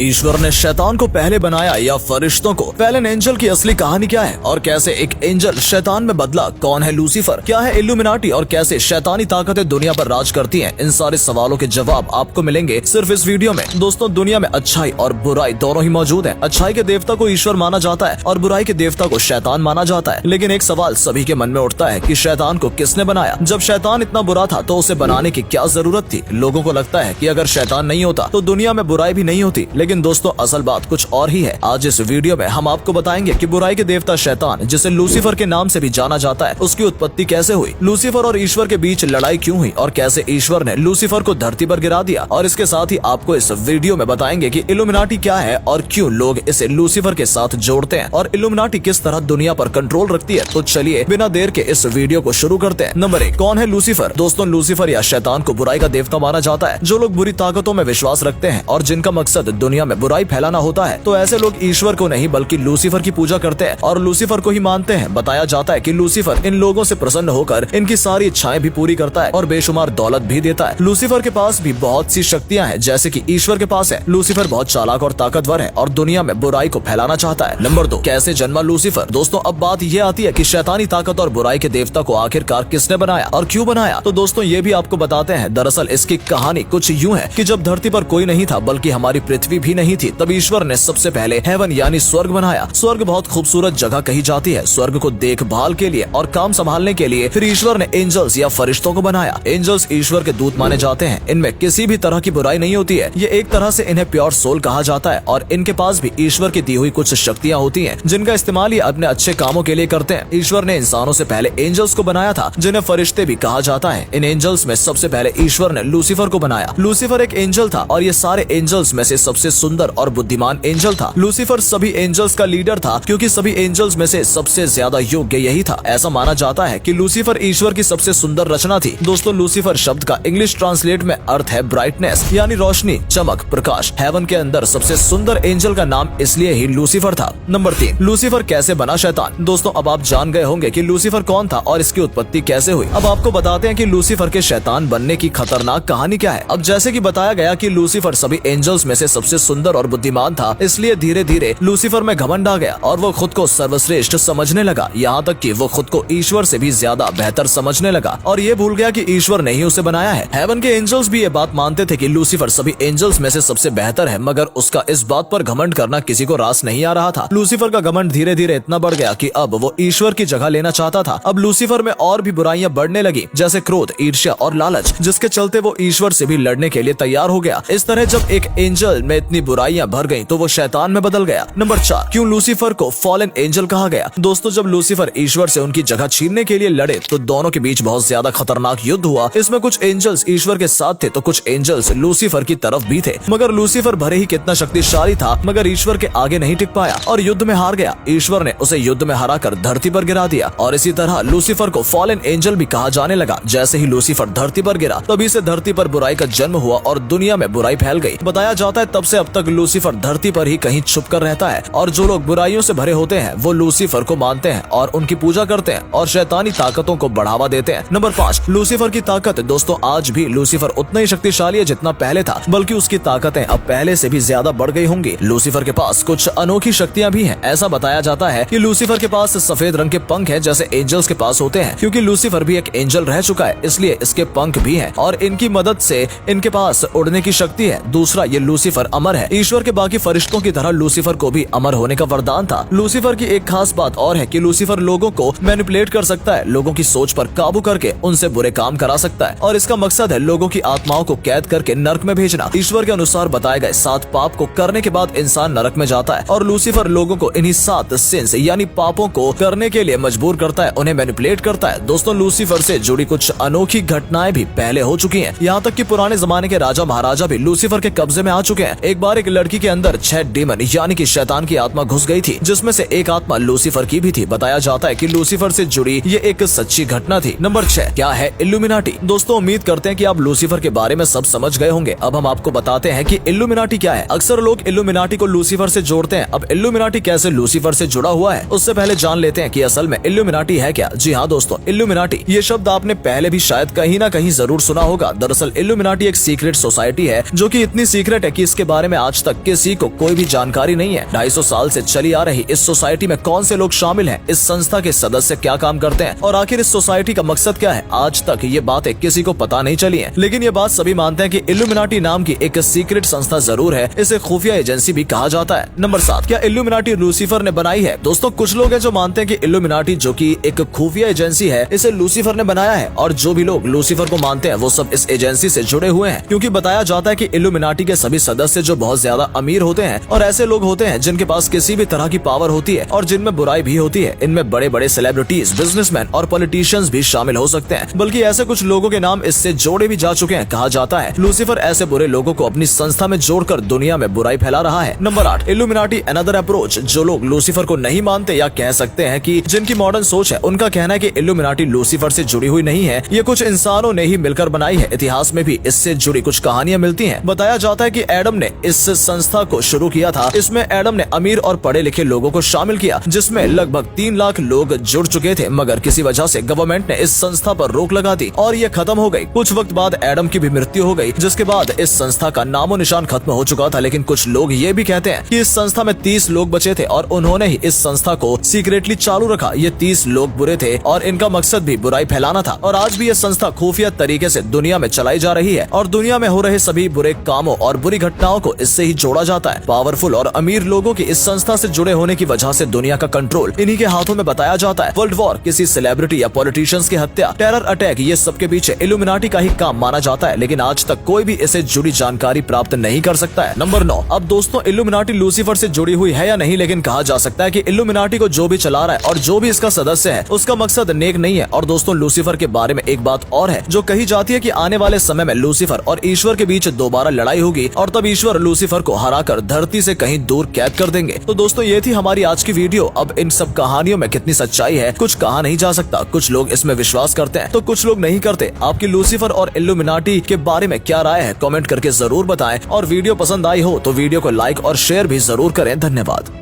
ईश्वर ने शैतान को पहले बनाया या फरिश्तों को? फैलन एंजल की असली कहानी क्या है और कैसे एक एंजल शैतान में बदला? कौन है लूसीफर? क्या है इल्यूमिनाटी और कैसे शैतानी ताकतें दुनिया पर राज करती हैं? इन सारे सवालों के जवाब आपको मिलेंगे सिर्फ इस वीडियो में। दोस्तों, दुनिया में अच्छाई और बुराई दोनों ही मौजूद है। अच्छाई के देवता को ईश्वर माना जाता है और बुराई के देवता को शैतान माना जाता है। लेकिन एक सवाल सभी के मन में उठता है कि शैतान को किसने बनाया? जब शैतान इतना बुरा था तो उसे बनाने की क्या जरूरत थी? लोगों को लगता है कि अगर शैतान नहीं होता तो दुनिया में बुराई भी नहीं होती। लेकिन दोस्तों, असल बात कुछ और ही है। आज इस वीडियो में हम आपको बताएंगे कि बुराई के देवता शैतान, जिसे लूसीफर के नाम से भी जाना जाता है, उसकी उत्पत्ति कैसे हुई, लूसीफर और ईश्वर के बीच लड़ाई क्यों हुई और कैसे ईश्वर ने लूसीफर को धरती पर गिरा दिया। और इसके साथ ही आपको इस वीडियो में बताएंगे कि इल्यूमिनाटी क्या है और क्यों लोग इसे लूसीफर के साथ जोड़ते हैं और इल्यूमिनाटी किस तरह दुनिया पर कंट्रोल रखती है। तो चलिए बिना देर के इस वीडियो को शुरू करते हैं। नंबर 1, कौन है लूसीफर? दोस्तों, लूसीफर या शैतान को बुराई का देवता माना जाता है। जो लोग बुरी ताकतों में विश्वास रखते हैं और जिनका मकसद दुनिया में बुराई फैलाना होता है, तो ऐसे लोग ईश्वर को नहीं बल्कि लूसीफर की पूजा करते हैं और लूसीफर को ही मानते हैं। बताया जाता है कि लूसीफर इन लोगों से प्रसन्न होकर इनकी सारी इच्छाएं भी पूरी करता है और बेशुमार दौलत भी देता है। लूसीफर के पास भी बहुत सी शक्तियां हैं जैसे कि ईश्वर के पास है। लूसीफर बहुत चालाक और ताकतवर है और दुनिया में बुराई को फैलाना चाहता है। नंबर 2, कैसे जन्मा लूसीफर? दोस्तों, अब बात ये आती है कि शैतानी ताकत और बुराई के देवता को आखिरकार किसने बनाया और क्यों बनाया? तो दोस्तों, ये भी आपको बताते हैं। दरअसल इसकी कहानी कुछ यूं है कि जब धरती पर कोई नहीं था बल्कि हमारी पृथ्वी भी नहीं थी, तब ईश्वर ने सबसे पहले हेवन यानी स्वर्ग बनाया। स्वर्ग बहुत खूबसूरत जगह कही जाती है। स्वर्ग को देखभाल के लिए और काम संभालने के लिए फिर ईश्वर ने एंजल्स या फरिश्तों को बनाया। एंजल्स ईश्वर के दूत माने जाते हैं। इनमें किसी भी तरह की बुराई नहीं होती है। ये एक तरह से इन्हें प्योर सोल कहा जाता है और इनके पास भी ईश्वर की दी हुई कुछ शक्तियाँ होती है जिनका इस्तेमाल ये अपने अच्छे कामों के लिए करते हैं। ईश्वर ने इंसानों से पहले एंजल्स को बनाया था जिन्हें फरिश्ते भी कहा जाता है। इन एंजल्स में सबसे पहले ईश्वर ने लूसीफर को बनाया। लूसीफर एक एंजल था और ये सारे एंजल्स में से सबसे सुंदर और बुद्धिमान एंजल था। लूसीफर सभी एंजल्स का लीडर था क्योंकि सभी एंजल्स में से सबसे ज्यादा योग्य यही था। ऐसा माना जाता है कि लूसीफर ईश्वर की सबसे सुंदर रचना थी। दोस्तों, लूसीफर शब्द का इंग्लिश ट्रांसलेट में अर्थ है ब्राइटनेस यानी रोशनी, चमक, प्रकाश। हेवन के अंदर सबसे सुंदर एंजल का नाम इसलिए ही लूसीफर था। नंबर 3, लूसीफर कैसे बना शैतान? दोस्तों, अब आप जान गए होंगे कि लूसीफर कौन था और इसकी उत्पत्ति कैसे हुई। अब आपको बताते हैं कि लूसीफर के शैतान बनने की खतरनाक कहानी क्या है। अब जैसे कि बताया गया कि लूसीफर सभी एंजल्स में से सबसे सुंदर और बुद्धिमान था, इसलिए धीरे धीरे लूसीफर में घमंड आ गया और वो खुद को सर्वश्रेष्ठ समझने लगा। यहाँ तक कि वो खुद को ईश्वर से भी ज्यादा बेहतर समझने लगा और ये भूल गया कि ईश्वर ने ही उसे बनाया है। हेवन के एंजल्स भी ये बात मानते थे कि लूसीफर सभी एंजल्स में से सबसे बेहतर है, मगर उसका इस बात पर घमंड करना किसी को रास नहीं आ रहा था। लूसीफर का घमंड धीरे धीरे इतना बढ़ गया कि अब वो ईश्वर की जगह लेना चाहता था। अब लूसीफर में और भी बुराइयां बढ़ने लगी जैसे क्रोध, ईर्ष्या और लालच, जिसके चलते वो ईश्वर से भी लड़ने के लिए तैयार हो गया। इस तरह जब एक एंजल में इतनी बुराइयां भर गयी तो वो शैतान में बदल गया। नंबर 4, क्यों लूसीफर को फॉलन एंजल कहा गया? दोस्तों, जब लूसीफर ईश्वर से उनकी जगह छीनने के लिए लड़े तो दोनों के बीच बहुत ज्यादा खतरनाक युद्ध हुआ। इसमें कुछ एंजल्स ईश्वर के साथ थे तो कुछ एंजल्स लूसीफर की तरफ भी थे। मगर लूसीफर भले ही कितना शक्तिशाली था मगर ईश्वर के आगे नहीं टिक पाया और युद्ध में हार गया। ईश्वर ने उसे युद्ध में हराकर धरती पर गिरा दिया और इसी तरह लूसीफर को फॉलन एंजल भी कहा जाने लगा। जैसे ही लूसीफर धरती पर गिरा तभी से धरती पर बुराई का जन्म हुआ और दुनिया में बुराई फैल गई। बताया जाता है तब से अब तक लूसीफर धरती पर ही कहीं छुप कर रहता है और जो लोग बुराइयों से भरे होते हैं वो लूसीफर को मानते हैं और उनकी पूजा करते हैं और शैतानी ताकतों को बढ़ावा देते हैं। नंबर 5, लूसीफर की ताकत। दोस्तों, आज भी लूसीफर उतना ही शक्तिशाली है जितना पहले था, बल्कि उसकी ताकतें अब पहले से भी ज्यादा बढ़ गई होंगी। लूसीफर के पास कुछ अनोखी शक्तियां भी हैं। ऐसा बताया जाता है कि लूसीफर के पास सफेद रंग के पंख हैं जैसे एंजल्स के पास होते हैं। क्योंकि लूसीफर भी एक एंजल रह चुका है इसलिए इसके पंख भी हैं और इनकी मदद से इनके पास उड़ने की शक्ति है। दूसरा, ये लूसीफर अमर है। ईश्वर के बाकी फरिश्तों की तरह लूसीफर को भी अमर होने का वरदान था। लूसीफर की एक खास बात और है कि लूसीफर लोगों को मैनिपुलेट कर सकता है, लोगों की सोच पर काबू करके उनसे बुरे काम करा सकता है और इसका मकसद है लोगों की आत्माओं को कैद करके नरक में भेजना। ईश्वर के अनुसार बताए गए 7 पाप को करने के बाद इंसान नरक में जाता है और लूसीफर लोगों को इन्हीं 7 सिंस यानी पापों को करने के लिए मजबूर करता है, उन्हें मैनिपुलेट करता है। दोस्तों, लूसीफर से जुड़ी कुछ अनोखी घटनाएं भी पहले हो चुकी हैं। यहाँ तक कि पुराने जमाने के राजा महाराजा भी लूसीफर के कब्जे में आ चुके हैं। एक बार एक लड़की के अंदर 6 डीमन यानी कि शैतान की आत्मा घुस गई थी जिसमें से एक आत्मा लूसीफर की भी थी। बताया जाता है कि लूसीफर से जुड़ी ये एक सच्ची घटना थी। नंबर 6, क्या है इल्यूमिनाटी? दोस्तों, उम्मीद करते हैं कि आप लूसीफर के बारे में सब समझ गए होंगे। अब हम आपको बताते हैं कि इल्यूमिनाटी क्या है। अक्सर लोग इल्यूमिनाटी को लूसीफर से जोड़ते हैं। अब इल्यूमिनाटी कैसे लूसीफर से जुड़ा हुआ है उससे पहले जान लेते हैं कि असल में इल्यूमिनाटी है क्या। जी हाँ दोस्तों, इल्यूमिनाटी ये शब्द आपने पहले भी शायद कहीं ना कहीं जरूर सुना होगा। दरअसल इल्यूमिनाटी एक सीक्रेट सोसाइटी है जो कि इतनी सीक्रेट है कि इसके बारे में आज तक किसी को कोई भी जानकारी नहीं है। 250 साल से चली आ रही इस सोसाइटी में कौन से लोग शामिल हैं, इस संस्था के सदस्य क्या काम करते हैं और आखिर इस सोसाइटी का मकसद क्या है, आज तक ये बातें किसी को पता नहीं चली है। लेकिन ये बात सभी मानते हैं कि इल्यूमिनाटी नाम की एक सीक्रेट संस्था जरूर है, इसे खुफिया एजेंसी भी कहा जाता है। नंबर 7, क्या इल्यूमिनाटी लूसीफर ने बनाई है? दोस्तों कुछ लोग हैं जो मानते हैं कि इल्यूमिनाटी जो कि एक खुफिया एजेंसी है, इसे लूसीफर ने बनाया है, और जो भी लोग लूसीफर को मानते हैं वो सब इस एजेंसी से जुड़े हुए हैं, क्योंकि बताया जाता है कि इल्यूमिनाटी के सभी सदस्य जो बहुत ज्यादा अमीर होते हैं और ऐसे लोग होते हैं जिनके पास किसी भी तरह की पावर होती है और जिनमें बुराई भी होती है। इनमें बड़े बड़े सेलिब्रिटीज, बिजनेसमैन और पॉलिटिशियंस भी शामिल हो सकते हैं, बल्कि ऐसे कुछ लोगों के नाम इससे जोड़े भी जा चुके हैं। कहा जाता है लूसीफर ऐसे बुरे लोगों को अपनी संस्था में जोड़कर दुनिया में बुराई फैला रहा है। Number 8, illuminati another approach. जो लोग लूसीफर को नहीं मानते या कह सकते हैं कि जिनकी मॉडर्न सोच है, उनका कहना है कि इल्यूमिनाटी लूसीफर से जुड़ी हुई नहीं है, ये कुछ इंसानों ने ही मिलकर बनाई है। इतिहास में भी इससे जुड़ी कुछ कहानियां मिलती हैं। बताया जाता है कि एडम ने इस संस्था को शुरू किया था। इसमें एडम ने अमीर और पढ़े लिखे लोगों को शामिल किया, जिसमें लगभग 3 लाख लोग जुड़ चुके थे, मगर किसी वजह से गवर्नमेंट ने इस संस्था पर रोक लगा दी और ये खत्म हो गई। कुछ वक्त बाद एडम की भी मृत्यु हो गई, जिसके बाद इस संस्था का नामो निशान खत्म हो चुका था। लेकिन कुछ लोग ये भी कहते हैं कि इस संस्था में 30 लोग बचे थे और उन्होंने ही इस संस्था को सीक्रेटली चालू रखा। ये 30 लोग बुरे थे और इनका मकसद भी बुराई फैलाना था, और आज भी ये संस्था खुफिया तरीके से दुनिया में चलाई जा रही है और दुनिया में हो रहे सभी बुरे कामों और बुरी घटनाओं को इससे ही जोड़ा जाता है। पावरफुल और अमीर लोगों की इस संस्था से जुड़े होने की वजह से दुनिया का कंट्रोल इन्हीं के हाथों में बताया जाता है। वर्ल्ड वॉर, किसी सेलिब्रिटी या पॉलिटिशियंस की हत्या, टेरर अटैक, ये सब के पीछे इल्यूमिनाटी का ही काम माना जाता है, लेकिन आज तक कोई भी इसे जुड़ी जानकारी प्राप्त नहीं कर सकता है। नंबर 9, अब दोस्तों इल्यूमिनाटी लूसीफर से जुड़ी हुई है या नहीं, लेकिन कहा जा सकता है कि इल्यूमिनाटी को जो भी चला रहा है और जो भी इसका सदस्य है, उसका मकसद नेक नहीं है। और दोस्तों लूसीफर के बारे में एक बात और है जो कही जाती है कि आने वाले समय में लूसीफर और ईश्वर के बीच दोबारा लड़ाई होगी और तब ईश्वर लूसीफर को हराकर धरती से कहीं दूर कैद कर देंगे। तो दोस्तों ये थी हमारी आज की वीडियो। अब इन सब कहानियों में कितनी सच्चाई है कुछ कहा नहीं जा सकता। कुछ लोग इसमें विश्वास करते हैं तो कुछ लोग नहीं करते। आपकी लूसीफर और इल्यूमिनाटी के बारे में क्या राय है, कमेंट करके जरूर बताएं, और वीडियो पसंद आई हो तो वीडियो को लाइक और शेयर भी जरूर करें। धन्यवाद।